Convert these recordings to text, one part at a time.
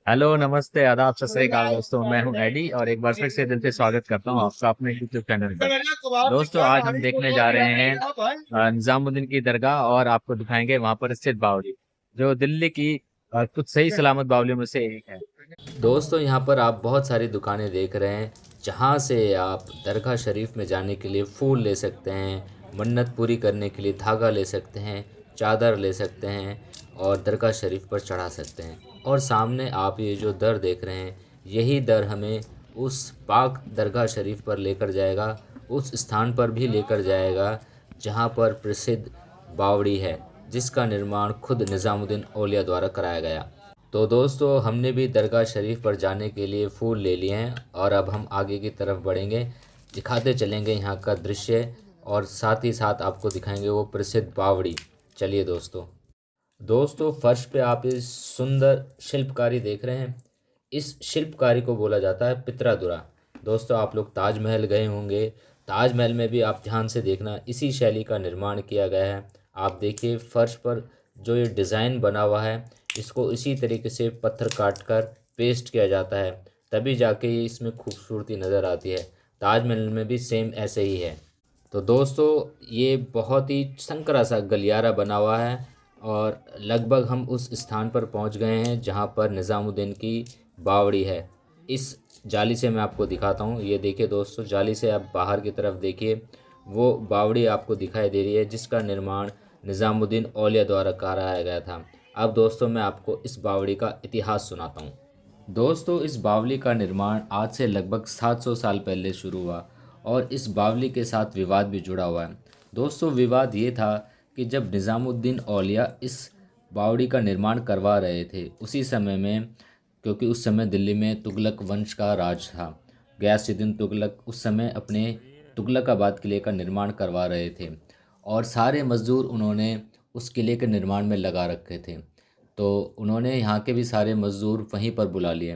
Hello, नमस्ते, आदाब, सत श्री अकाल दोस्तों। मैं हूं एडी और एक बार फिर से दिल से स्वागत करता हूं आपका अपने यूट्यूब चैनल पर। दोस्तों, आज हम देखने जा रहे हैं निजामुद्दीन की दरगाह और आपको दिखाएंगे वहां पर स्थित बावड़ी, जो दिल्ली की कुछ सही सलामत बावड़ियों में से एक है। दोस्तों, यहाँ पर आप बहुत सारी दुकानें देख रहे हैं, जहाँ से आप दरगाह शरीफ में जाने के लिए फूल ले सकते हैं, मन्नत पूरी करने के लिए धागा ले सकते हैं, चादर ले सकते हैं और दरगाह शरीफ पर चढ़ा सकते हैं। और सामने आप ये जो दर देख रहे हैं, यही दर हमें उस पाक दरगाह शरीफ पर लेकर जाएगा, उस स्थान पर भी लेकर जाएगा जहाँ पर प्रसिद्ध बावड़ी है, जिसका निर्माण खुद निज़ामुद्दीन औलिया द्वारा कराया गया। तो दोस्तों, हमने भी दरगाह शरीफ पर जाने के लिए फ़ूल ले लिए हैं और अब हम आगे की तरफ बढ़ेंगे, दिखाते चलेंगे यहाँ का दृश्य और साथ ही साथ आपको दिखाएंगे वो प्रसिद्ध बावड़ी। चलिए दोस्तों, फर्श पे आप इस सुंदर शिल्पकारी देख रहे हैं। इस शिल्पकारी को बोला जाता है पित्रादुरा। दोस्तों, आप लोग ताजमहल गए होंगे। ताजमहल में भी आप ध्यान से देखना, इसी शैली का निर्माण किया गया है। आप देखिए फर्श पर जो ये डिज़ाइन बना हुआ है, इसको इसी तरीके से पत्थर काट कर पेस्ट किया जाता है, तभी जाके ये इसमें खूबसूरती नज़र आती है। ताजमहल में भी सेम ऐसे ही है। तो दोस्तों, ये बहुत ही संकरा सा गलियारा बना हुआ है और लगभग हम उस स्थान पर पहुंच गए हैं जहां पर निज़ामुद्दीन की बावड़ी है। इस जाली से मैं आपको दिखाता हूं। ये देखिए दोस्तों, जाली से आप बाहर की तरफ देखिए, वो बावड़ी आपको दिखाई दे रही है जिसका निर्माण निज़ामुद्दीन औलिया द्वारा कराया गया था। अब दोस्तों, मैं आपको इस बावड़ी का इतिहास सुनाता हूँ। दोस्तों, इस बावली का निर्माण आज से लगभग 700 साल पहले शुरू हुआ और इस बावली के साथ विवाद भी जुड़ा हुआ है। दोस्तों, विवाद ये था कि जब निज़ामुद्दीन औलिया इस बावड़ी का निर्माण करवा रहे थे, उसी समय में, क्योंकि उस समय दिल्ली में तुगलक वंश का राज था, गयासुद्दीन तुगलक उस समय अपने तुगलकाबाद किले का निर्माण करवा रहे थे और सारे मज़दूर उन्होंने उस किले के निर्माण में लगा रखे थे। तो उन्होंने यहाँ के भी सारे मज़दूर वहीं पर बुला लिए।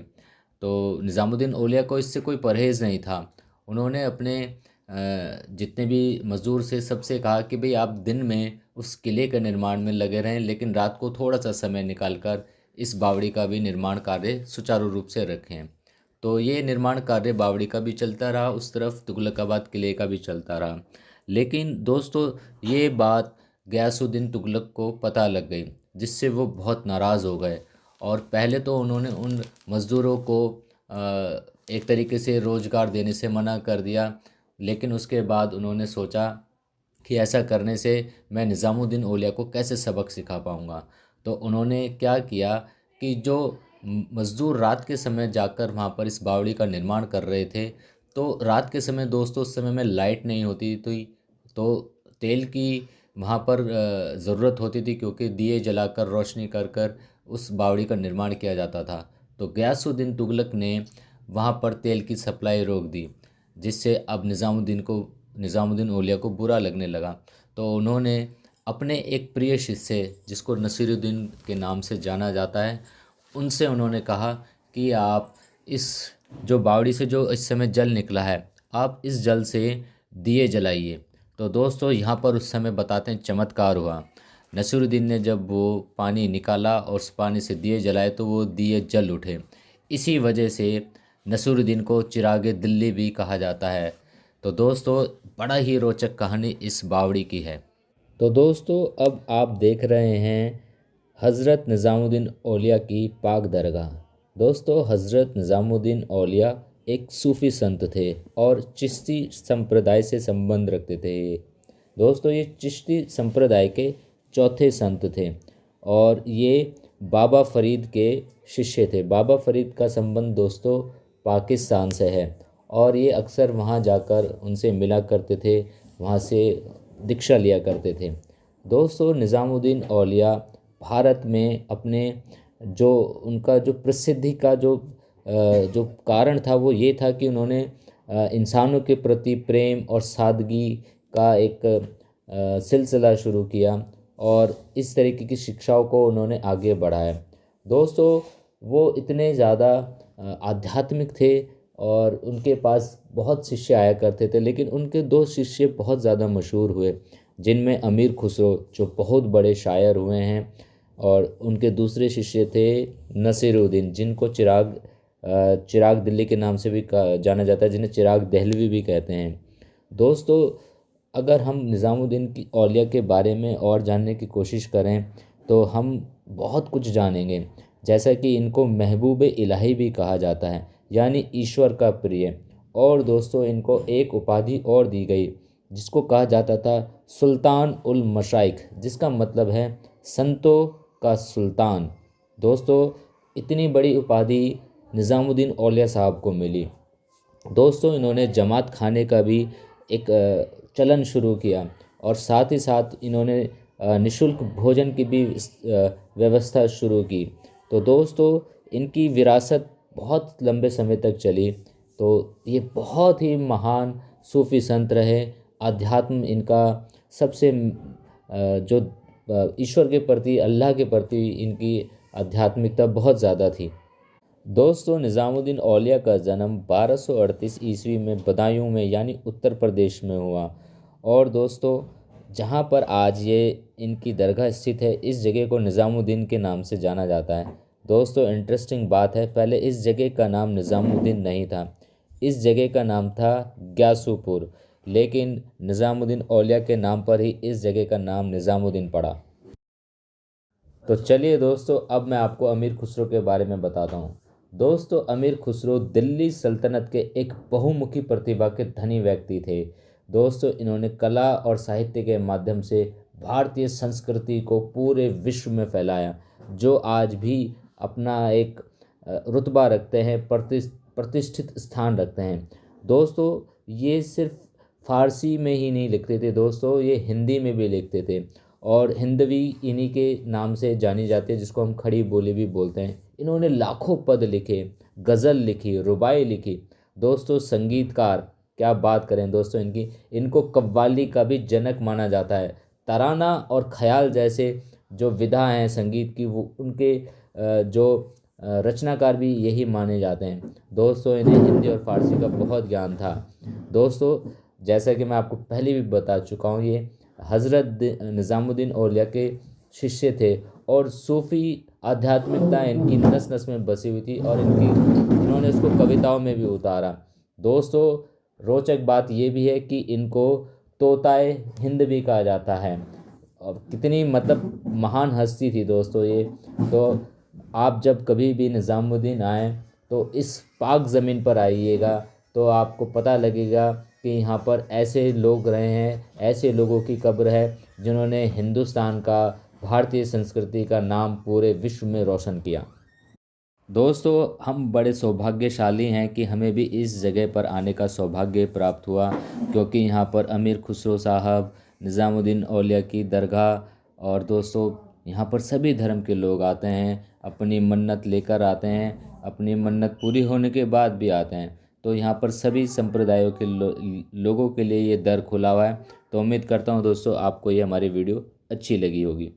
तो निज़ामुद्दीन औलिया को इससे कोई परहेज़ नहीं था। उन्होंने अपने जितने भी मज़दूर से सबसे कहा कि भाई, आप दिन में उस किले के निर्माण में लगे रहें, लेकिन रात को थोड़ा सा समय निकाल कर इस बावड़ी का भी निर्माण कार्य सुचारू रूप से रखें। तो ये निर्माण कार्य बावड़ी का भी चलता रहा, उस तरफ तुगलकाबाद किले का भी चलता रहा। लेकिन दोस्तों, ये बात गयासुद्दीन तुगलक को पता लग गई, जिससे वो बहुत नाराज़ हो गए और पहले तो उन्होंने उन मज़दूरों को एक तरीके से रोज़गार देने से मना कर दिया। लेकिन उसके बाद उन्होंने सोचा कि ऐसा करने से मैं निज़ामुद्दीन औलिया को कैसे सबक सिखा पाऊँगा। तो उन्होंने क्या किया कि जो मज़दूर रात के समय जाकर वहाँ पर इस बावड़ी का निर्माण कर रहे थे, तो रात के समय दोस्तों, उस समय में लाइट नहीं होती थी, तो तेल की वहाँ पर ज़रूरत होती थी, क्योंकि दिए जलाकर रोशनी कर कर उस बावड़ी का निर्माण किया जाता था। तो गयासुद्दीन तुगलक ने वहाँ पर तेल की सप्लाई रोक दी, जिससे अब निज़ामुद्दीन औलिया को बुरा लगने लगा। तो उन्होंने अपने एक प्रिय शिष्य, जिसको नसीरुद्दीन के नाम से जाना जाता है, उनसे उन्होंने कहा कि आप इस जो बावड़ी से जो इस समय जल निकला है, आप इस जल से दिए जलाइए। तो दोस्तों, यहाँ पर उस समय बताते हैं चमत्कार हुआ। नसीरुद्दीन ने जब वो पानी निकाला और उस पानी से दिए जलाए, तो वो दिए जल उठे। इसी वजह से नसीरुद्दीन को चिरागे दिल्ली भी कहा जाता है। तो दोस्तों, बड़ा ही रोचक कहानी इस बावड़ी की है। तो दोस्तों, अब आप देख रहे हैं हज़रत निज़ामुद्दीन औलिया की पाक दरगाह। दोस्तों, हज़रत निज़ामुद्दीन औलिया एक सूफ़ी संत थे और चिश्ती संप्रदाय से संबंध रखते थे। दोस्तों, ये चिश्ती संप्रदाय के चौथे संत थे और ये बाबा फ़रीद के शिष्य थे। बाबा फ़रीद का संबंध दोस्तों पाकिस्तान से है और ये अक्सर वहाँ जाकर उनसे मिला करते थे, वहाँ से दीक्षा लिया करते थे। दोस्तों, निज़ामुद्दीन औलिया भारत में अपने जो उनका जो प्रसिद्धि का जो कारण था, वो ये था कि उन्होंने इंसानों के प्रति प्रेम और सादगी का एक सिलसिला शुरू किया और इस तरीके की शिक्षाओं को उन्होंने आगे बढ़ाया। दोस्तों, वो इतने ज़्यादा आध्यात्मिक थे और उनके पास बहुत शिष्य आया करते थे, लेकिन उनके दो शिष्य बहुत ज़्यादा मशहूर हुए, जिनमें अमीर खुसरो, जो बहुत बड़े शायर हुए हैं, और उनके दूसरे शिष्य थे नसीरुद्दीन, जिनको चिराग दिल्ली के नाम से भी जाना जाता है, जिन्हें चिराग दहलवी भी कहते हैं। दोस्तों, अगर हम निज़ामुद्दीन की औलिया के बारे में और जानने की कोशिश करें तो हम बहुत कुछ जानेंगे। जैसा कि इनको महबूब इलाही भी कहा जाता है, यानी ईश्वर का प्रिय। और दोस्तों, इनको एक उपाधि और दी गई जिसको कहा जाता था सुल्तान उल मशाइख, जिसका मतलब है संतों का सुल्तान। दोस्तों, इतनी बड़ी उपाधि निज़ामुद्दीन औलिया साहब को मिली। दोस्तों, इन्होंने जमात खाने का भी एक चलन शुरू किया और साथ ही साथ इन्होंने निशुल्क भोजन की भी व्यवस्था शुरू की। तो दोस्तों, इनकी विरासत बहुत लंबे समय तक चली। तो ये बहुत ही महान सूफ़ी संत रहे। अध्यात्म इनका सबसे जो ईश्वर के प्रति, अल्लाह के प्रति इनकी आध्यात्मिकता बहुत ज़्यादा थी। दोस्तों, निज़ामुद्दीन औलिया का जन्म 1238 ईस्वी में बदायूं में यानी उत्तर प्रदेश में हुआ। और दोस्तों, जहां पर आज ये इनकी दरगाह स्थित है, इस जगह को निज़ामुद्दीन के नाम से जाना जाता है। दोस्तों, इंटरेस्टिंग बात है, पहले इस जगह का नाम निज़ामुद्दीन नहीं था, इस जगह का नाम था ग्यासूपुर, लेकिन निज़ामुद्दीन औलिया के नाम पर ही इस जगह का नाम निज़ामुद्दीन पड़ा। तो चलिए दोस्तों, अब मैं आपको अमीर खुसरो के बारे में बताता हूँ। दोस्तों, अमीर खुसरो दिल्ली सल्तनत के एक बहुमुखी प्रतिभा के धनी व्यक्ति थे। दोस्तों, इन्होंने कला और साहित्य के माध्यम से भारतीय संस्कृति को पूरे विश्व में फैलाया, जो आज भी अपना एक रुतबा रखते हैं, प्रतिष्ठित स्थान रखते हैं। दोस्तों, ये सिर्फ फारसी में ही नहीं लिखते थे दोस्तों, ये हिंदी में भी लिखते थे और हिंदवी इन्हीं के नाम से जानी जाती है, जिसको हम खड़ी बोली भी बोलते हैं। इन्होंने लाखों पद लिखे, गज़ल लिखी, रुबाई लिखी। दोस्तों, संगीतकार क्या बात करें दोस्तों इनकी, इनको कव्वाली का भी जनक माना जाता है। तराना और ख्याल जैसे जो विधा हैं संगीत की, वो उनके जो रचनाकार भी यही माने जाते हैं। दोस्तों, इन्हें हिंदी और फारसी का बहुत ज्ञान था। दोस्तों, जैसा कि मैं आपको पहले भी बता चुका हूँ, ये हज़रत निज़ामुद्दीन औलिया के शिष्य थे और सूफ़ी आध्यात्मिकता इनकी नस नस में बसी हुई थी और इन्होंने उसको कविताओं में भी उतारा। दोस्तों, रोचक बात ये भी है कि इनको तोताए हिंद भी कहा जाता है। और कितनी मतलब महान हस्ती थी दोस्तों ये। तो आप जब कभी भी निज़ामुद्दीन आएँ तो इस पाक ज़मीन पर आइएगा, तो आपको पता लगेगा कि यहाँ पर ऐसे लोग रहे हैं, ऐसे लोगों की कब्र है जिन्होंने हिंदुस्तान का, भारतीय संस्कृति का नाम पूरे विश्व में रोशन किया। दोस्तों, हम बड़े सौभाग्यशाली हैं कि हमें भी इस जगह पर आने का सौभाग्य प्राप्त हुआ, क्योंकि यहाँ पर अमीर खुसरो साहब, निज़ामुद्दीन औलिया की दरगाह, और दोस्तों यहाँ पर सभी धर्म के लोग आते हैं, अपनी मन्नत लेकर आते हैं, अपनी मन्नत पूरी होने के बाद भी आते हैं। तो यहाँ पर सभी संप्रदायों के लोगों के लिए ये दर खुला हुआ है। तो उम्मीद करता हूँ दोस्तों आपको ये हमारी वीडियो अच्छी लगी होगी।